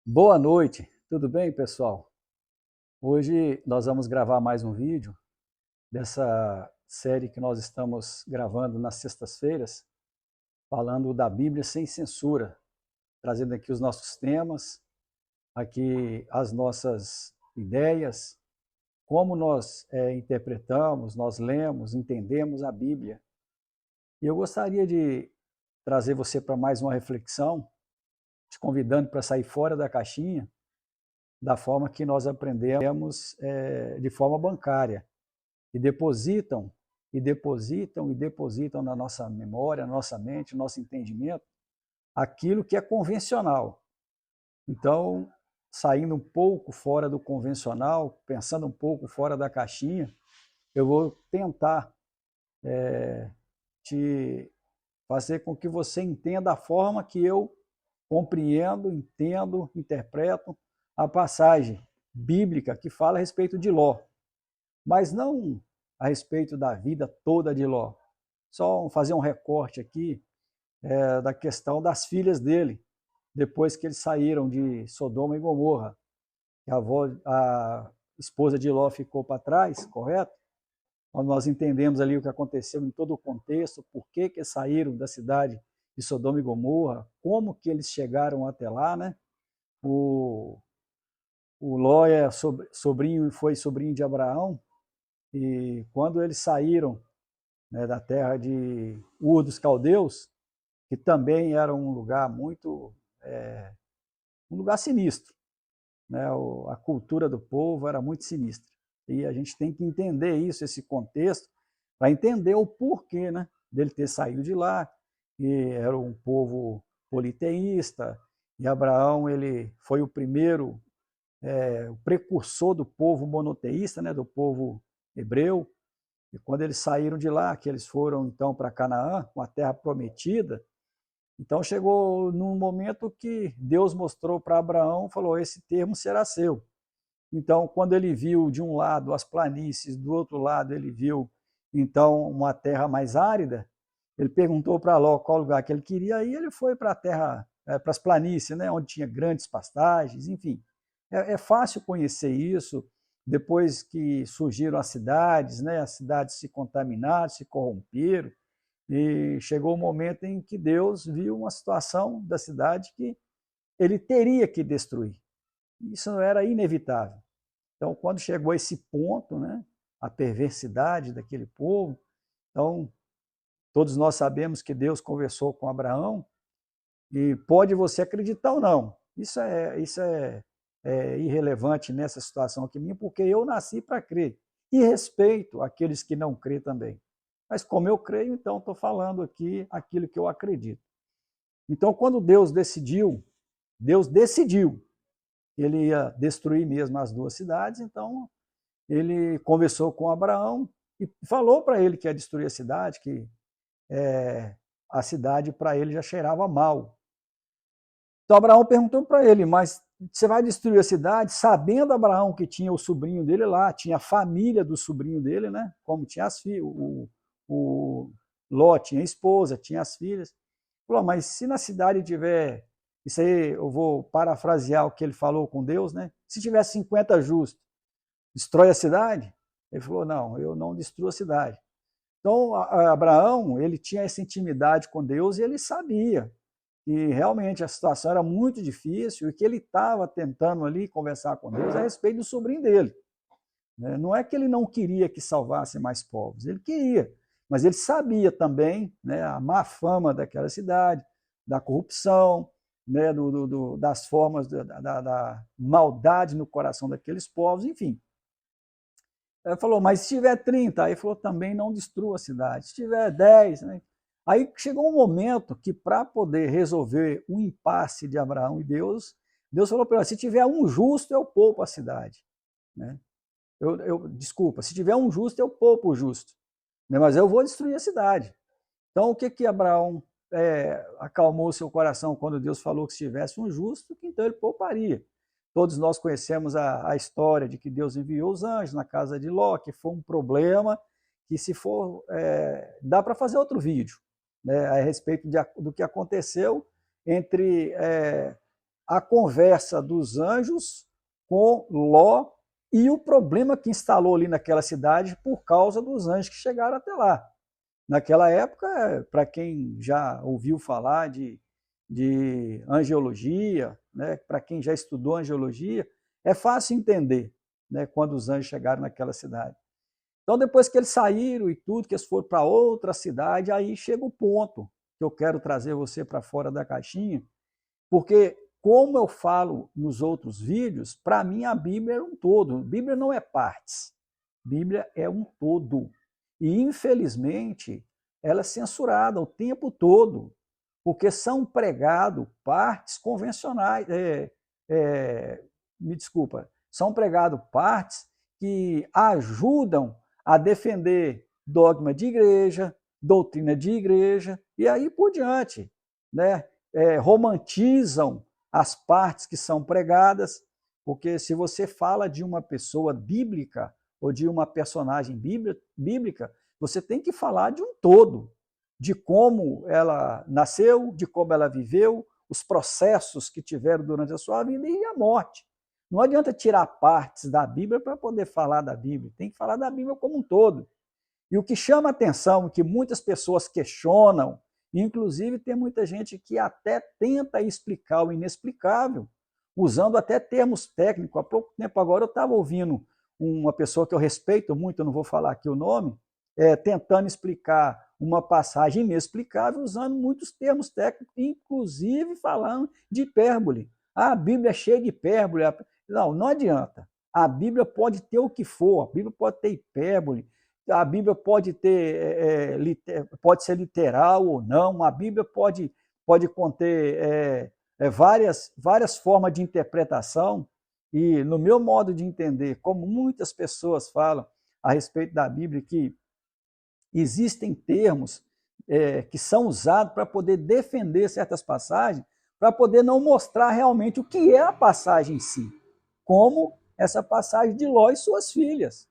Boa noite, tudo bem, pessoal? Hoje nós vamos gravar mais um vídeo dessa série que nós estamos gravando nas sextas-feiras, falando da Bíblia sem censura, trazendo aqui os nossos temas, aqui as nossas ideias, como nós interpretamos, nós lemos, entendemos a Bíblia. E eu gostaria de trazer você para mais uma reflexão, te convidando para sair fora da caixinha, da forma que nós aprendemos de forma bancária, e depositam, e depositam, e depositam na nossa memória, na nossa mente, no nosso entendimento, aquilo que é convencional. Então, saindo um pouco fora do convencional, pensando um pouco fora da caixinha, eu vou tentar te fazer com que você entenda a forma que eu compreendo, entendo, interpreto a passagem bíblica que fala a respeito de Ló, mas não a respeito da vida toda de Ló. Só fazer um recorte aqui da questão das filhas dele, depois que eles saíram de Sodoma e Gomorra. A esposa de Ló ficou para trás, correto? Quando nós entendemos ali o que aconteceu em todo o contexto, por que saíram da cidade de Sodoma e Gomorra, como que eles chegaram até lá, né? O Ló foi sobrinho de Abraão, e quando eles saíram, né, da terra de Ur dos Caldeus, que também era um lugar um lugar sinistro, né? A cultura do povo era muito sinistra. E a gente tem que entender isso, esse contexto, para entender o porquê, né, dele ter saído de lá. E era um povo politeísta, e Abraão ele foi o primeiro, o precursor do povo monoteísta, né, do povo hebreu. E quando eles saíram de lá, que eles foram então para Canaã, uma terra prometida, então chegou num momento que Deus mostrou para Abraão, falou: esse termo será seu. Então, quando ele viu de um lado as planícies, do outro lado ele viu então uma terra mais árida, ele perguntou para Ló qual lugar que ele queria, e ele foi para a terra, para as planícies, né, onde tinha grandes pastagens, enfim. É fácil conhecer isso, depois que surgiram as cidades se contaminaram, se corromperam, e chegou o momento em que Deus viu uma situação da cidade que ele teria que destruir. Isso era inevitável. Então, quando chegou a esse ponto, né, a perversidade daquele povo, então, todos nós sabemos que Deus conversou com Abraão, e pode você acreditar ou não, isso é irrelevante nessa situação aqui minha, porque eu nasci para crer, e respeito aqueles que não crêem também. Mas como eu creio, então estou falando aqui aquilo que eu acredito. Então, quando Deus decidiu que ele ia destruir mesmo as duas cidades, então ele conversou com Abraão e falou para ele que ia destruir a cidade, que a cidade para ele já cheirava mal. Então Abraão perguntou para ele: mas você vai destruir a cidade? Sabendo Abraão que tinha o sobrinho dele lá, tinha a família do sobrinho dele, né? Como tinha as filhas, o Ló tinha a esposa, tinha as filhas. Falou: mas se na cidade tiver, isso aí eu vou parafrasear o que ele falou com Deus, né? Se tiver 50 justos, destrói a cidade? Ele falou: não, eu não destruo a cidade. Então Abraão, ele tinha essa intimidade com Deus, e ele sabia que realmente a situação era muito difícil, e que ele estava tentando ali conversar com Deus a respeito do sobrinho dele. Não é que ele não queria que salvasse mais povos, ele queria, mas ele sabia também, né, a má fama daquela cidade, da corrupção, né, das formas da maldade no coração daqueles povos, enfim. Ele falou: mas se tiver 30, aí falou: também não destrua a cidade. Se tiver 10, né? Aí chegou um momento que, para poder resolver o impasse de Abraão e Deus, Deus falou para ele: se tiver um justo, eu poupo a cidade. Né? Desculpa, se tiver um justo, eu poupo o justo. Né? Mas eu vou destruir a cidade. Então, o que Abraão acalmou seu coração quando Deus falou que se tivesse um justo, que então ele pouparia. Todos nós conhecemos a história de que Deus enviou os anjos na casa de Ló, que foi um problema que, se for, dá para fazer outro vídeo, né, a respeito do que aconteceu entre a conversa dos anjos com Ló e o problema que instalou ali naquela cidade por causa dos anjos que chegaram até lá. Naquela época, para quem já ouviu falar de angiologia, né, para quem já estudou angiologia, é fácil entender, né, quando os anjos chegaram naquela cidade. Então, depois que eles saíram e tudo, que eles foram para outra cidade, aí chega o ponto que eu quero trazer você para fora da caixinha, porque, como eu falo nos outros vídeos, para mim a Bíblia é um todo. A Bíblia não é partes. A Bíblia é um todo. E, infelizmente, ela é censurada o tempo todo, porque são pregadas partes convencionais. Me desculpa, são pregadas partes que ajudam a defender dogma de igreja, doutrina de igreja, e aí por diante, né? Romantizam as partes que são pregadas, porque se você fala de uma pessoa bíblica ou de uma personagem bíblica, você tem que falar de um todo, de como ela nasceu, de como ela viveu, os processos que tiveram durante a sua vida e a morte. Não adianta tirar partes da Bíblia para poder falar da Bíblia, tem que falar da Bíblia como um todo. E o que chama a atenção, que muitas pessoas questionam, inclusive tem muita gente que até tenta explicar o inexplicável, usando até termos técnicos. Há pouco tempo agora eu estava ouvindo uma pessoa que eu respeito muito, eu não vou falar aqui o nome, tentando explicar uma passagem inexplicável, usando muitos termos técnicos, inclusive falando de hipérbole. A Bíblia é cheia de hipérbole. Não, não adianta. A Bíblia pode ter o que for, a Bíblia pode ter hipérbole, a Bíblia pode ter, pode ser literal ou não, a Bíblia pode conter várias formas de interpretação, e no meu modo de entender, como muitas pessoas falam a respeito da Bíblia, que existem termos que são usados para poder defender certas passagens, para poder não mostrar realmente o que é a passagem em si, como essa passagem de Ló e suas filhas.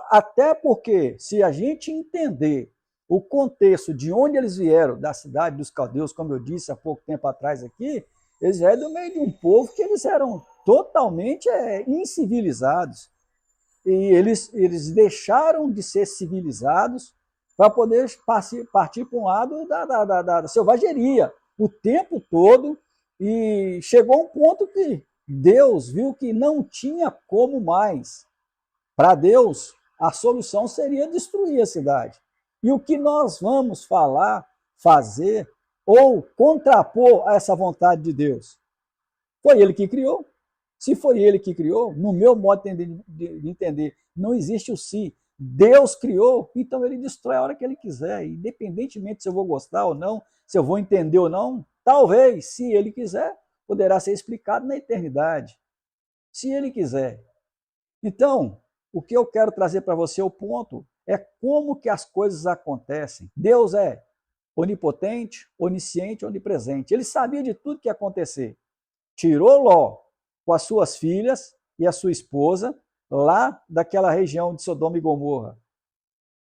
Até porque, se a gente entender o contexto de onde eles vieram, da cidade dos caldeus, como eu disse há pouco tempo atrás aqui, eles vieram do meio de um povo que eles eram totalmente incivilizados. E eles deixaram de ser civilizados para poder partir para um lado da selvageria o tempo todo, e chegou um ponto que Deus viu que não tinha como mais. Para Deus, a solução seria destruir a cidade. E o que nós vamos fazer ou contrapor a essa vontade de Deus? Foi Ele que criou. Se foi Ele que criou, no meu modo de entender, não existe o se. Deus criou, então Ele destrói a hora que Ele quiser, independentemente se eu vou gostar ou não, se eu vou entender ou não. Talvez, se Ele quiser, poderá ser explicado na eternidade. Se Ele quiser. Então, o que eu quero trazer para você, o ponto, é como que as coisas acontecem. Deus é onipotente, onisciente, onipresente. Ele sabia de tudo que ia acontecer. Tirou Ló com as suas filhas e a sua esposa lá daquela região de Sodoma e Gomorra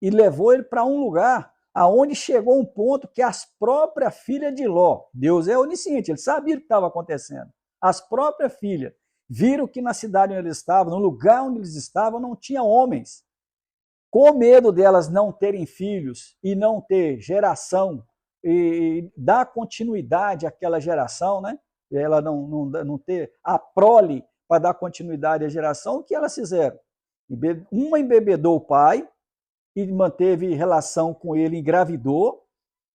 e levou ele para um lugar aonde chegou um ponto que as próprias filhas de Ló, Deus é onisciente, ele sabia o que estava acontecendo, as próprias filhas viram que na cidade onde eles estavam, no lugar onde eles estavam, não tinha homens. Com medo delas não terem filhos e não ter geração e dar continuidade àquela geração, né? Ela não ter a prole para dar continuidade à geração, o que elas fizeram? Uma embebedou o pai e manteve relação com ele, engravidou.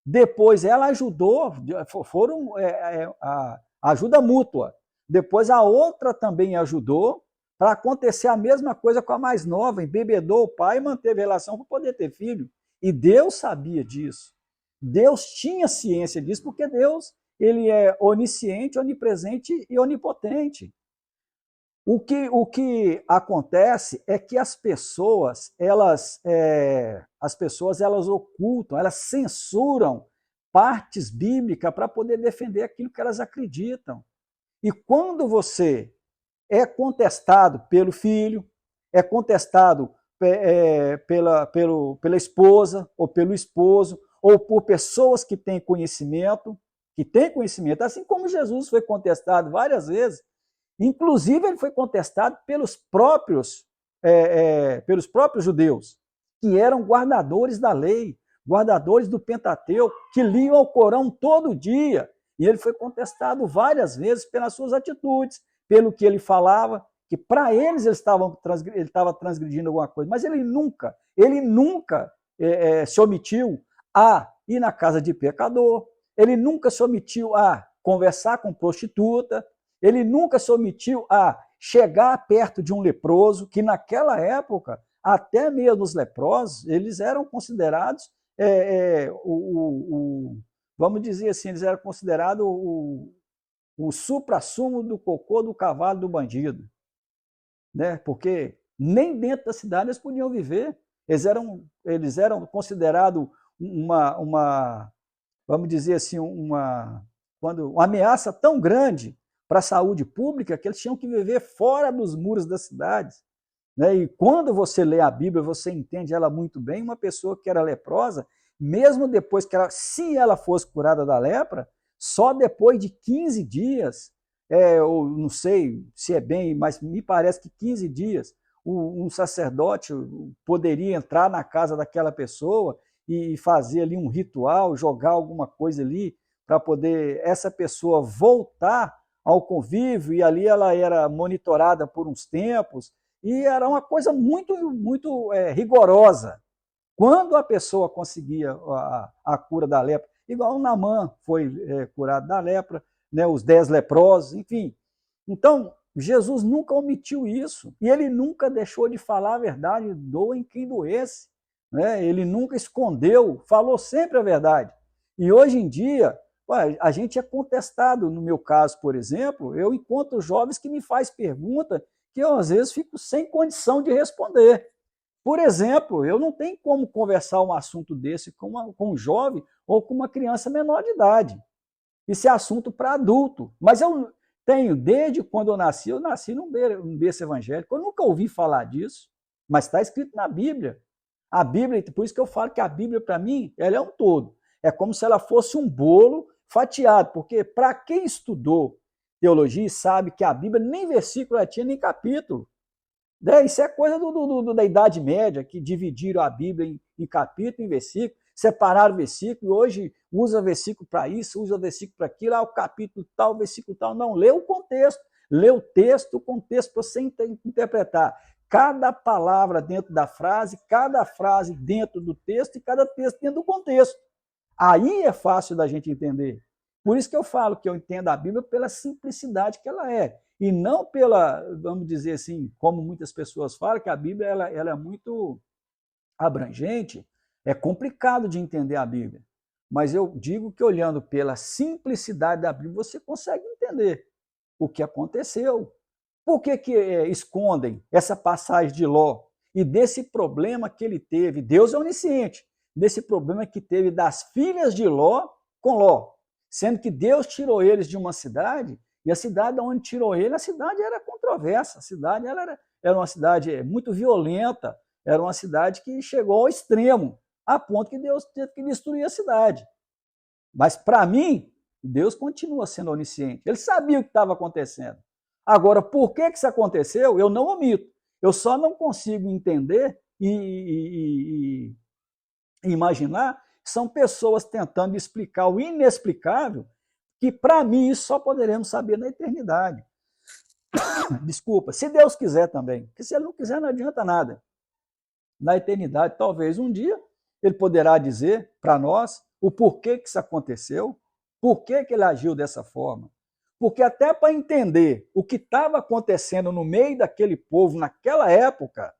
Depois ela ajudou, foram ajuda mútua. Depois a outra também ajudou para acontecer a mesma coisa com a mais nova, embebedou o pai e manteve relação para poder ter filho. E Deus sabia disso. Deus tinha ciência disso, porque Deus ele é onisciente, onipresente e onipotente. O que acontece é que as pessoas elas ocultam, elas censuram partes bíblicas para poder defender aquilo que elas acreditam. E quando você é contestado pelo filho, é contestado pela esposa, ou pelo esposo, ou por pessoas que têm conhecimento, que tem conhecimento, assim como Jesus foi contestado várias vezes, inclusive ele foi contestado pelos próprios judeus, que eram guardadores da lei, guardadores do Pentateuco, que liam o Corão todo dia, e ele foi contestado várias vezes pelas suas atitudes, pelo que ele falava, que para eles ele estava transgredindo alguma coisa, mas ele nunca se omitiu a ir na casa de pecador, ele nunca se omitiu a conversar com prostituta, ele nunca se omitiu a chegar perto de um leproso, que naquela época, até mesmo os leprosos, eles eram considerados, vamos dizer assim, eles eram considerados o supra-sumo do cocô do cavalo do bandido, né? Porque nem dentro da cidade eles podiam viver. Eles eram considerados vamos dizer assim, uma ameaça tão grande para a saúde pública que eles tinham que viver fora dos muros das cidades, né? E quando você lê a Bíblia, você entende ela muito bem. Uma pessoa que era leprosa, mesmo depois se ela fosse curada da lepra, só depois de 15 dias, eu não sei se é bem, mas me parece que 15 dias, um sacerdote poderia entrar na casa daquela pessoa e fazer ali um ritual, jogar alguma coisa ali, para poder essa pessoa voltar ao convívio, e ali ela era monitorada por uns tempos, e era uma coisa muito, muito rigorosa. Quando a pessoa conseguia a cura da lepra, igual o Naamã foi curado da lepra, né, os 10 leprosos, enfim. Então, Jesus nunca omitiu isso, e ele nunca deixou de falar a verdade, doa em quem doesse, né? Ele nunca escondeu, falou sempre a verdade. E hoje em dia, a gente é contestado. No meu caso, por exemplo, eu encontro jovens que me fazem pergunta que eu às vezes fico sem condição de responder. Por exemplo, eu não tenho como conversar um assunto desse com um jovem ou com uma criança menor de idade. Isso é assunto para adulto. Mas eu tenho, desde quando eu nasci num berço evangélico, eu nunca ouvi falar disso, mas está escrito na Bíblia. A Bíblia, por isso que eu falo que a Bíblia, para mim, ela é um todo. É como se ela fosse um bolo fatiado, porque para quem estudou teologia sabe que a Bíblia nem versículo ela tinha, nem capítulo. Isso é coisa da Idade Média, que dividiram a Bíblia em capítulo, em versículo, separaram o versículo, e hoje usa versículo para isso, usa versículo para aquilo, o capítulo tal, versículo tal. Não, lê o contexto, lê o contexto para você interpretar. Cada palavra dentro da frase, cada frase dentro do texto e cada texto dentro do contexto. Aí é fácil da gente entender. Por isso que eu falo que eu entendo a Bíblia pela simplicidade que ela é, e não pela, vamos dizer assim, como muitas pessoas falam, que a Bíblia ela é muito abrangente, é complicado de entender a Bíblia. Mas eu digo que olhando pela simplicidade da Bíblia, você consegue entender o que aconteceu. Por que escondem essa passagem de Ló e desse problema que ele teve? Deus é onisciente, desse problema que teve das filhas de Ló com Ló, sendo que Deus tirou eles de uma cidade, e a cidade onde tirou ele, a cidade era controversa, a cidade era uma cidade muito violenta, era uma cidade que chegou ao extremo, a ponto que Deus teve que destruir a cidade. Mas para mim, Deus continua sendo onisciente, ele sabia o que estava acontecendo. Agora, por que isso aconteceu, eu não omito. Eu só não consigo entender e imaginar que são pessoas tentando explicar o inexplicável, que para mim isso só poderemos saber na eternidade. Desculpa, se Deus quiser também, porque se ele não quiser não adianta nada. Na eternidade, talvez um dia, ele poderá dizer para nós o porquê que isso aconteceu, por que ele agiu dessa forma. Porque até para entender o que estava acontecendo no meio daquele povo naquela época,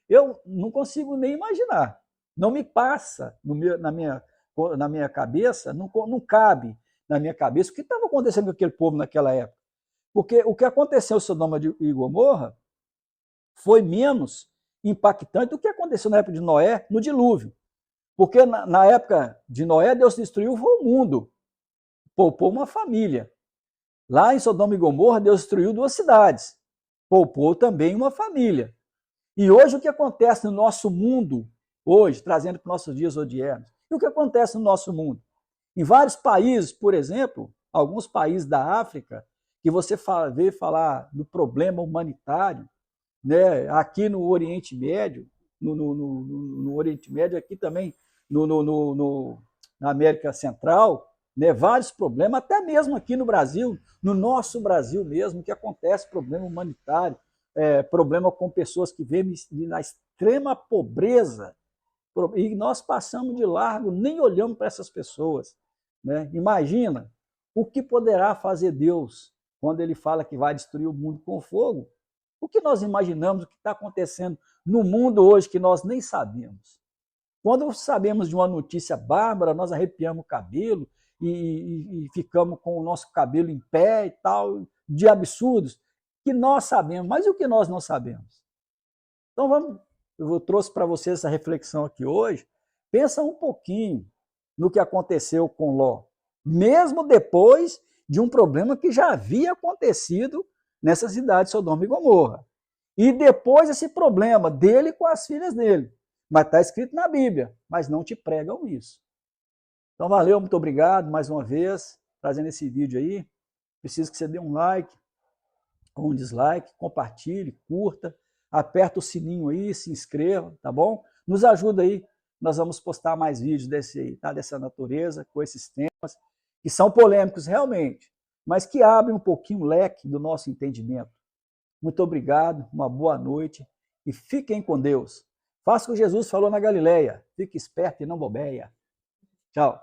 eu não consigo nem imaginar. Não me passa na minha cabeça, não cabe na minha cabeça o que estava acontecendo com aquele povo naquela época. Porque o que aconteceu em Sodoma e Gomorra foi menos impactante do que aconteceu na época de Noé, no dilúvio. Porque na época de Noé, Deus destruiu o mundo, poupou uma família. Lá em Sodoma e Gomorra, Deus destruiu 2 cidades, poupou também uma família. E hoje o que acontece no nosso mundo, hoje, trazendo para os nossos dias odiernos, e o que acontece no nosso mundo? Em vários países, por exemplo, alguns países da África, que você vê falar do problema humanitário, né? Aqui no Oriente Médio, no Oriente Médio, aqui também na América Central, né? Vários problemas, até mesmo aqui no Brasil, no nosso Brasil mesmo, que acontece problema humanitário, problema com pessoas que vivem na extrema pobreza, e nós passamos de largo, nem olhamos para essas pessoas. Né? Imagina o que poderá fazer Deus quando ele fala que vai destruir o mundo com fogo. O que nós imaginamos, o que está acontecendo no mundo hoje que nós nem sabemos. Quando sabemos de uma notícia bárbara, nós arrepiamos o cabelo e ficamos com o nosso cabelo em pé e tal, de absurdos que nós sabemos, mas e o que nós não sabemos? Então eu trouxe para vocês essa reflexão aqui hoje. Pensa um pouquinho no que aconteceu com Ló, mesmo depois de um problema que já havia acontecido nessa cidade de Sodoma e Gomorra. E depois esse problema dele com as filhas dele. Mas está escrito na Bíblia, mas não te pregam isso. Então valeu, muito obrigado mais uma vez, trazendo esse vídeo aí. Preciso que você dê um like, ou um dislike, compartilhe, curta, aperta o sininho aí, se inscreva, tá bom? Nos ajuda aí, nós vamos postar mais vídeos dessa natureza, com esses temas, que são polêmicos realmente, mas que abrem um pouquinho o leque do nosso entendimento. Muito obrigado, uma boa noite e fiquem com Deus. Faça o que Jesus falou na Galileia, fique esperto e não bobeia. Tchau.